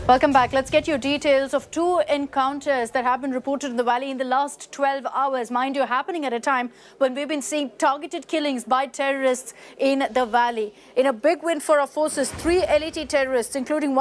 Welcome back. Let's get you details of two encounters that have been reported in the valley in the last 12 hours. Mind you, happening at a time when we've been seeing targeted killings by terrorists in the valley. In a big win for our forces, 3 LAT terrorists, including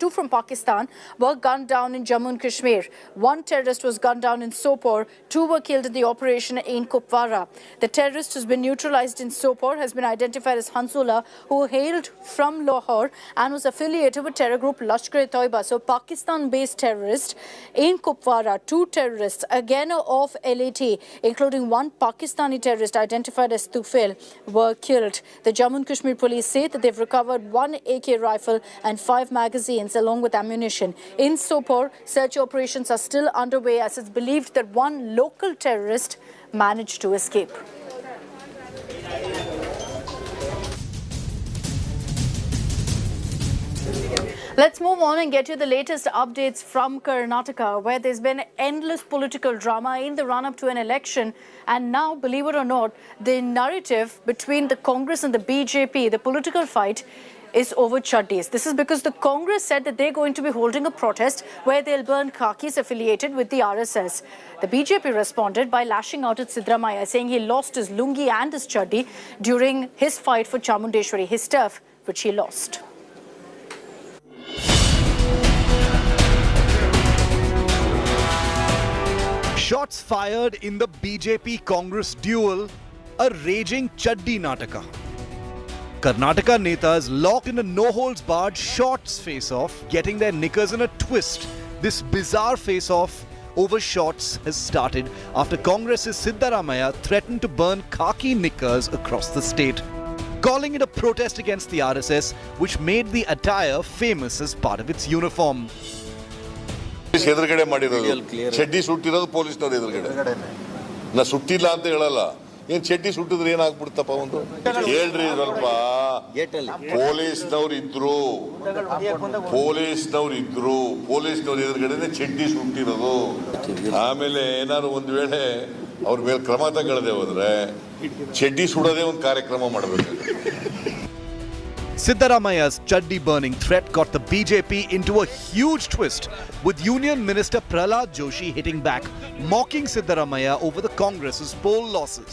two from Pakistan, were gunned down in Jammu and Kashmir. 1 terrorist was gunned down in Sopore. 2 were killed in the operation in Kupwara. The terrorist who's been neutralized in Sopore has been identified as Hansula, who hailed from Lahore and was affiliated with terror group Lashkar-e-Toiba. So Pakistan-based terrorist in Kupwara. 2 terrorists, again of LAT, including 1 Pakistani terrorist identified as Tufail, were killed. The Jammu and Kashmir police say that they've recovered 1 AK rifle and 5 magazines along with ammunition. In Sopore, search operations are still underway as it's believed that 1 local terrorist managed to escape. Let's move on and get you the latest updates from Karnataka, where there's been endless political drama in the run-up to an election. And now, believe it or not, the narrative between the Congress and the BJP, the political fight, is over chaddis. This is because the Congress said that they're going to be holding a protest where they'll burn khakis affiliated with the RSS. The BJP responded by lashing out at Siddaramaiah, saying he lost his lungi and his chaddi during his fight for Chamundeshwari, his turf, which he lost. Shots fired in the BJP-Congress duel, a raging chaddi nataka. Karnataka netas locked in a no-holds-barred shots face-off, getting their knickers in a twist. This bizarre face-off over shots has started after Congress's Siddaramaiah threatened to burn khaki knickers across the state, calling it a protest against the RSS, which made the attire famous as part of its uniform. ಎದುರುಗಡೆ ಮಾಡಿರೋದು ಚಡ್ಡಿ ಸುಟ್ಟಿರೋದು ಪೊಲೀಸ್ನವ್ರು ಎದುರುಗಡೆ ನಾ ಸುಟ್ಟಿಲ್ಲ ಅಂತ ಹೇಳಲ್ಲ ಏನ್ ಚಡ್ಡಿ ಸುಟ್ಟಿದ್ರೆ ಏನಾಗ್ಬಿಡ್ತಪ್ಪ ಒಂದು ಹೇಳ್ರಿ ಸ್ವಲ್ಪ ಪೊಲೀಸ್ನವ್ರು ಇದ್ರು ಪೊಲೀಸ್ನವ್ರು ಎದುರುಗಡೆ ಚಡ್ಡಿ ಸುಟ್ಟಿರೋದು ಆಮೇಲೆ ಏನಾದ್ರು ಒಂದ್ ವೇಳೆ ಅವ್ರ ಮೇಲೆ ಕ್ರಮ ತಗೊಳ್ಳದೆ ಹೋದ್ರೆ ಚಡ್ಡಿ ಸುಡೋದೇ ಒಂದು ಕಾರ್ಯಕ್ರಮ ಮಾಡಬೇಕು. Siddaramaiah's chaddi burning threat got the BJP into a huge twist, with Union Minister Prahlad Joshi hitting back, mocking Siddaramaiah over the Congress's poll losses,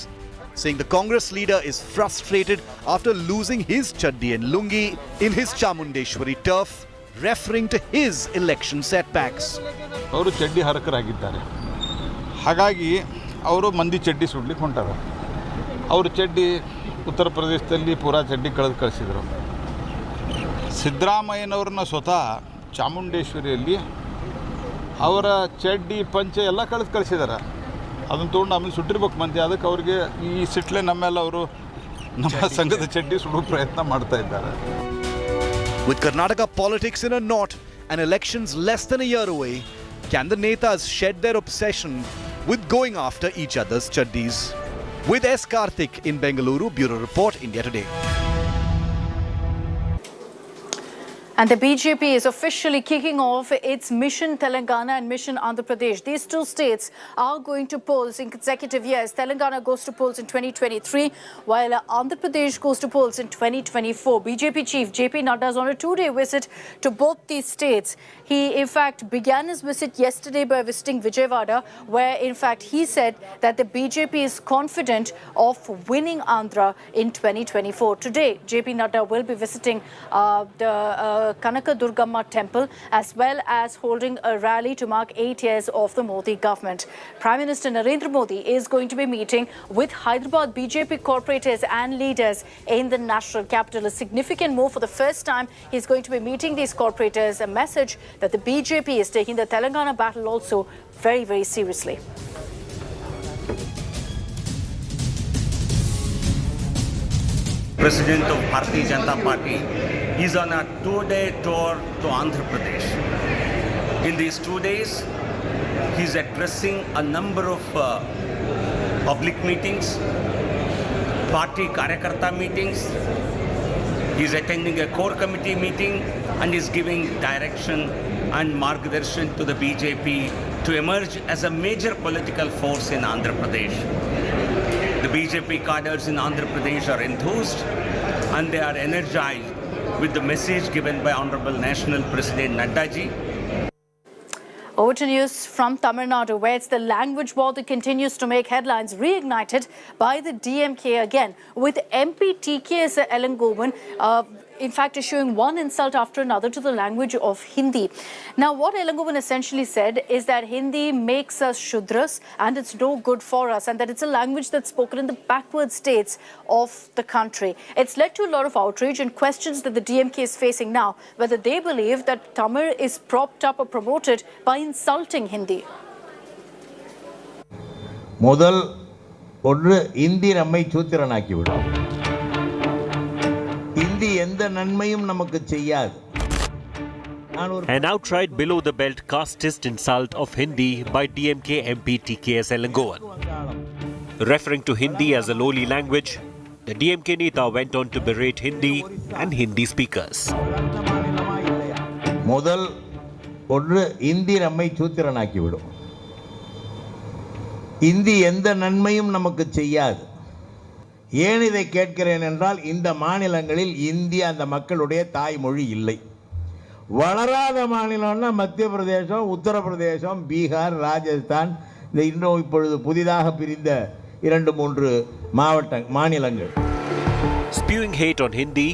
saying the Congress leader is frustrated after losing his chaddi and lungi in his Chamundeshwari turf, referring to his election setbacks. ಅವರು ಚಡ್ಡಿ ಹರಕರಾಗಿದ್ದಾರೆ, ಹಾಗಾಗಿ ಅವರು ಮಂದಿ ಚಡ್ಡಿ ಸುಡ್ಲಿಕ್ಕೆ ಹೊಂಟಾರ. ಅವರು ಚಡ್ಡಿ ಉತ್ತರ ಪ್ರದೇಶದಲ್ಲಿ ಪೂರಾ ಚಡ್ಡಿ ಕಳಿಸಿದರು. ಸಿದ್ದರಾಮಯ್ಯನವ್ರನ್ನ ಸ್ವತಃ ಚಾಮುಂಡೇಶ್ವರಿಯಲ್ಲಿ ಅವರ ಚಡ್ಡಿ ಪಂಚೆ ಎಲ್ಲ ಕಳಿಸಿದ್ದಾರೆ. ಅದನ್ನು ತೊಗೊಂಡು ಆಮೇಲೆ ಸುಟ್ಟಿರ್ಬೇಕು ಮಂದಿ. ಅದಕ್ಕೆ ಅವ್ರಿಗೆ ಈ ಸಿಟ್ಲೆ ನಮ್ಮೆಲ್ಲ ಅವರು ನಮ್ಮ ಸಂಘದ ಚಡ್ಡಿ ಸುಡುವ ಪ್ರಯತ್ನ ಮಾಡ್ತಾ ಇದ್ದಾರೆ. With Karnataka politics in a knot and elections less than a year away, can the netas shed their obsession with going after each other's chaddis? With S. Karthik in Bengaluru, Bureau Report, India Today. And the BJP is officially kicking off its Mission Telangana and Mission Andhra Pradesh. These 2 states are going to polls in consecutive years. Telangana goes to polls in 2023, while Andhra Pradesh goes to polls in 2024. BJP chief JP Nadda is on a 2-day visit to both these states. He, in fact, began his visit yesterday by visiting Vijayawada, where, in fact, he said that the BJP is confident of winning Andhra in 2024. Today, JP Nadda will be visiting the Kanaka Durgamma temple, as well as holding a rally to mark 8 years of the Modi government. Prime Minister Narendra Modi is going to be meeting with Hyderabad BJP corporators and leaders in the national capital. A significant move. For the first time, he's going to be meeting these corporators, a message that the BJP is taking the Telangana battle also very, very seriously. President of Bharatiya Janata Party is on a 2-day tour to Andhra Pradesh. In these 2 days, he is addressing a number of public meetings, party Karyakarta meetings. He is attending a core committee meeting and is giving direction and margadarshan to the BJP to emerge as a major political force in Andhra Pradesh. The BJP cadres in Andhra Pradesh are enthused and they are energized with the message given by Honorable National President Nadda ji. Over to news from Tamil Nadu, where it's the language war that continues to make headlines, reignited by the DMK again, with MP TKS Elangovan in fact issuing one insult after another to the language of Hindi. Now, what Elangovan essentially said is that Hindi makes us Shudras and it's no good for us, and that it's a language that's spoken in the backward states of the country. It's led to a lot of outrage and questions that the DMK is facing now, whether they believe that Tamil is propped up or promoted by insulting Hindi. முதல் ஒன்று இந்தி நம்மை சூத்திரனாக்கிவிடும். இந்தி எந்த நன்மையும் நமக்கு செய்யாது. An outright below-the-belt casteist insult of Hindi by DMK MP TKS Elangovan. Referring to Hindi as a lowly language, the DMK Neta went on to berate Hindi and Hindi speakers. முதல் ஒன்று இந்தி நம்மை சூத்திரனாக்கிவிடும். இந்தி எந்த நன்மையும் நமக்கு செய்யாது. ஏன் இதை கேட்கிறேன் என்றால், இந்த மாநிலங்களில் இந்தி அந்த மக்களுடைய தாய்மொழி இல்லை. வளராத மாநிலம்னா மத்திய பிரதேசம், உத்தரப்பிரதேசம், பீகார், ராஜஸ்தான், இந்த இன்னும் இப்பொழுது புதிதாக பிரிந்த 2-3 மாநிலங்கள். Spewing hate on Hindi,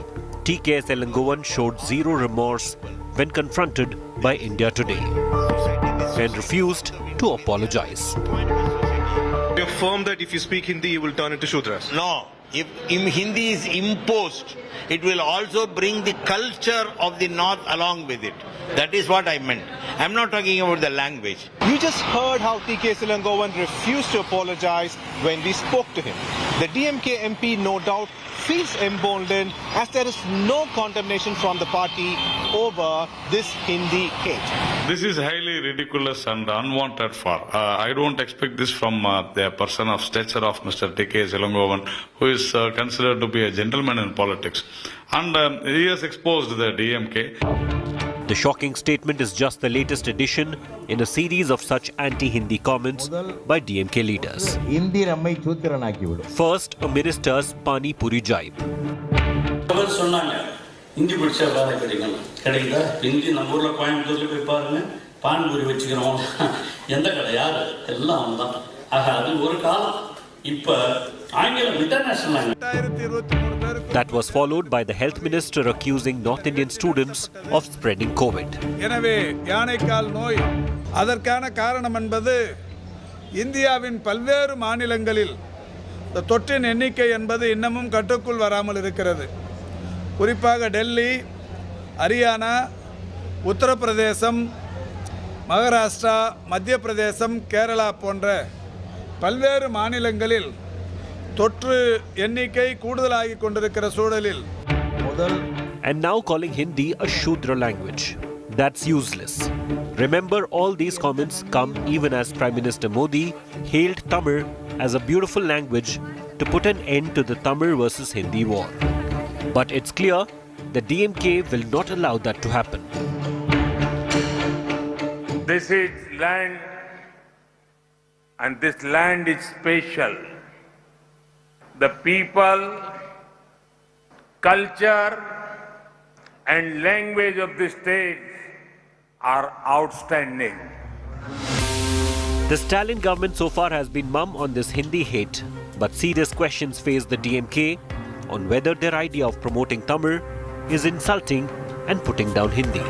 TKS Elangovan showed zero remorse when confronted by India Today and refused to apologize. You're firm that if you speak Hindi, you will turn into Shudras? No. If Hindi is imposed, it will also bring the culture of the North along with it. That is what I meant. I'm not talking about the language. You just heard how TK Elangovan refused to apologize when we spoke to him. The DMK MP, no doubt, feels emboldened as there is no condemnation from the party over this Hindi hate. This is highly ridiculous and unwanted for. I don't expect this from the person of stature of Mr. TK Elangovan, who is considered to be a gentleman in politics. And he has exposed the DMK. The shocking statement is just the latest addition in a series of such anti-Hindi comments by DMK leaders. Hindi நம்மை சூத்திரனாக்கிவிடும். First, a minister's Pani Puri jibe. அவர் சொன்னாங்க, இந்தி படிச்சா வேலை கிடைக்குதா? இந்தி நம்ம ஊர்ல கோயம்புத்தூர்ல போய் பாருங்க, பான்பூரி வச்சுக்கிறோம். எந்த கடை யாரு? எல்லாம் அவன்தான். ஆக அது ஒரு காலம். இப்ப ஆங்கிலம் international language. That was followed by the health minister accusing North Indian students of spreading COVID. எனவே யானைக்கால் நோய் அதற்கான காரணம் என்பது இந்தியாவின் பல்வேறு மாநிலங்களில் இந்த தொற்றின் எண்ணிக்கை என்பது இன்னமும் கட்டுக்குள் வராமல் இருக்கிறது. குறிப்பாக டெல்லி, ஹரியானா, உத்தரப்பிரதேசம், மகாராஷ்டிரா, மத்திய பிரதேசம், கேரளா போன்ற பல்வேறு மாநிலங்களில் தொற்று எண்ணிக்கை கூடுதலாகி கொண்டிருக்கிற சூழலில் And now calling Hindi a Shudra language. That's useless. Remember, all these comments come even as Prime Minister Modi hailed Tamil as a beautiful language to put an end to the Tamil versus Hindi war. But it's clear the DMK will not allow that to happen. This is land, and this land is special. The people, culture and language of this state are outstanding. The Stalin government so far has been mum on this Hindi hate, but serious questions face the DMK on whether their idea of promoting Tamil is insulting and putting down Hindi.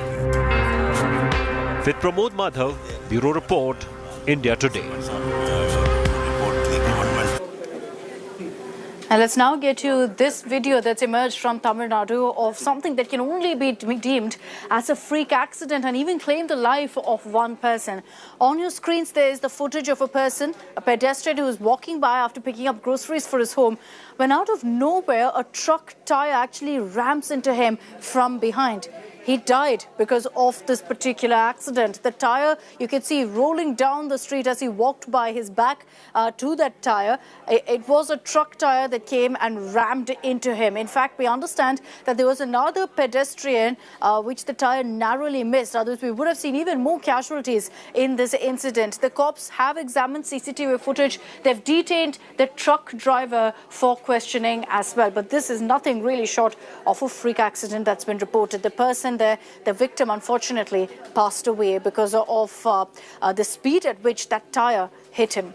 With Pramod Madhav, Bureau Report, India Today. And let's now get to this video that's emerged from Tamil Nadu of something that can only be deemed as a freak accident and even claim the life of one person. On your screens, there is the footage of a person, a pedestrian who is walking by after picking up groceries for his home, when out of nowhere, a truck tire actually rams into him from behind. he died because of this particular accident. The tire, you can see rolling down the street as he walked by, his back to that tire. It was a truck tire that came and rammed into him. In fact, we understand that there was another pedestrian which the tire narrowly missed. Otherwise, we would have seen even more casualties in this incident. The cops have examined CCTV footage. They've detained the truck driver for questioning as well. But this is nothing really short of a freak accident that's been reported. The person there, the victim, unfortunately passed away because of the speed at which that tire hit him.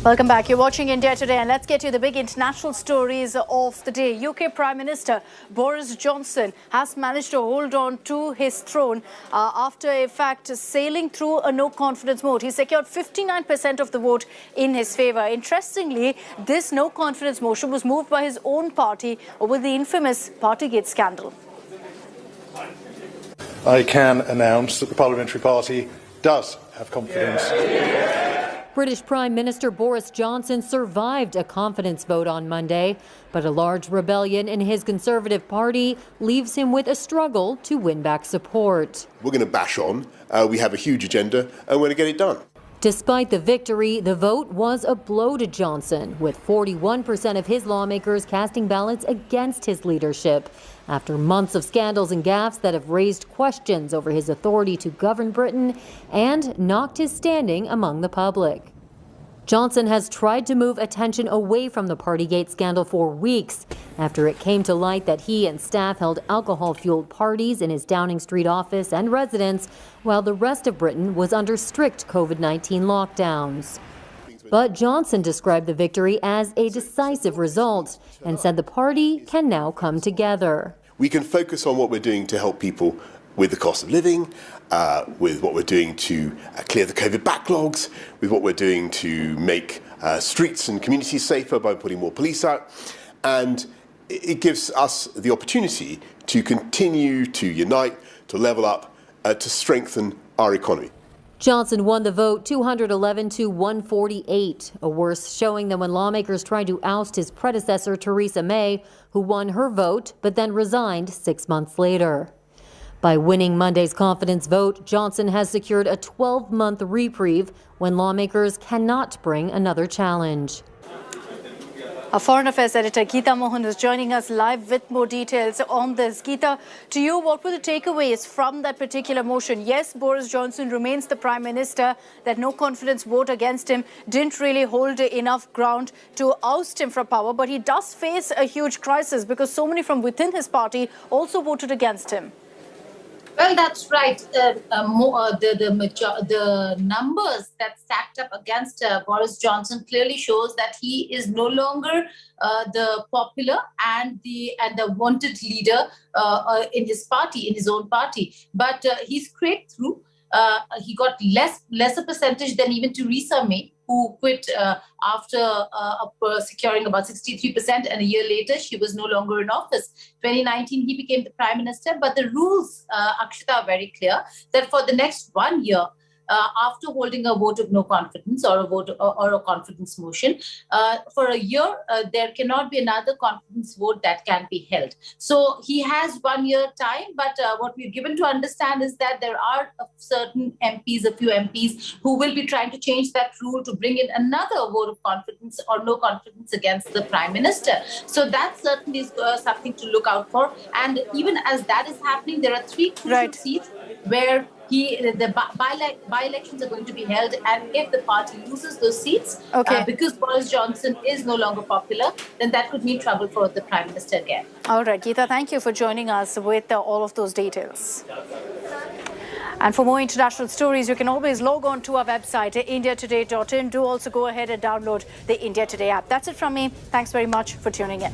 Welcome back. You're watching India Today, and let's get you the big international stories of the day. UK Prime Minister Boris Johnson has managed to hold on to his throne after, in fact, sailing through a no-confidence vote. He secured 59% of the vote in his favour. Interestingly, this no-confidence motion was moved by his own party over the infamous Partygate scandal. I can announce that the Parliamentary Party does have confidence. British Prime Minister Boris Johnson survived a confidence vote on Monday, but a large rebellion in his Conservative Party leaves him with a struggle to win back support. We're going to bash on. We have a huge agenda, and we're going to get it done. Despite the victory, the vote was a blow to Johnson, with 41% of his lawmakers casting ballots against his leadership, after months of scandals and gaffes that have raised questions over his authority to govern Britain and knocked his standing among the public. Johnson has tried to move attention away from the Partygate scandal for weeks after it came to light that he and staff held alcohol-fueled parties in his Downing Street office and residence while the rest of Britain was under strict COVID-19 lockdowns. But Johnson described the victory as a decisive result and said the party can now come together. We can focus on what we're doing to help people with the cost of living, with what we're doing to clear the COVID backlogs, with what we're doing to make streets and communities safer by putting more police out. And it gives us the opportunity to continue to unite, to level up, to strengthen our economy. Johnson won the vote 211 to 148, a worse showing than when lawmakers tried to oust his predecessor, Theresa May, who won her vote but then resigned 6 months later. By winning Monday's confidence vote, Johnson has secured a 12-month reprieve when lawmakers cannot bring another challenge. Our Foreign Affairs Editor Geeta Mohan is joining us live with more details on this. Geeta, to you, what were the takeaways from that particular motion? Yes, Boris Johnson remains the Prime Minister. That no-confidence vote against him didn't really hold enough ground to oust him from power, but he does face a huge crisis because so many from within his party also voted against him. Well, that's right. The numbers that stacked up against Boris Johnson clearly shows that he is no longer the popular and the wanted leader in his party, in his own party. But he scraped through. He got lesser percentage than even Theresa May, who quit after securing about 63%, and a year later she was no longer in office. 2019 he became the Prime Minister, but the rules, Akshita, are very clear that for the next 1 year, after holding a vote of no confidence or a confidence motion, for a year there cannot be another confidence vote that can be held. So he has 1 year time, but what we're given to understand is that there are certain MPs, a few MPs, who will be trying to change that rule to bring in another vote of confidence or no confidence against the Prime Minister. So that certainly is something to look out for. And even as that is happening, there are 3 crucial seats where the by-elections are going to be held, and if the party loses those seats, because Boris Johnson is no longer popular, then that could mean trouble for the Prime Minister again. All right, Geeta, thank you for joining us with all of those details. And for more international stories, you can always log on to our website, indiatoday.in. Do also go ahead and download the India Today app. That's it from me. Thanks very much for tuning in.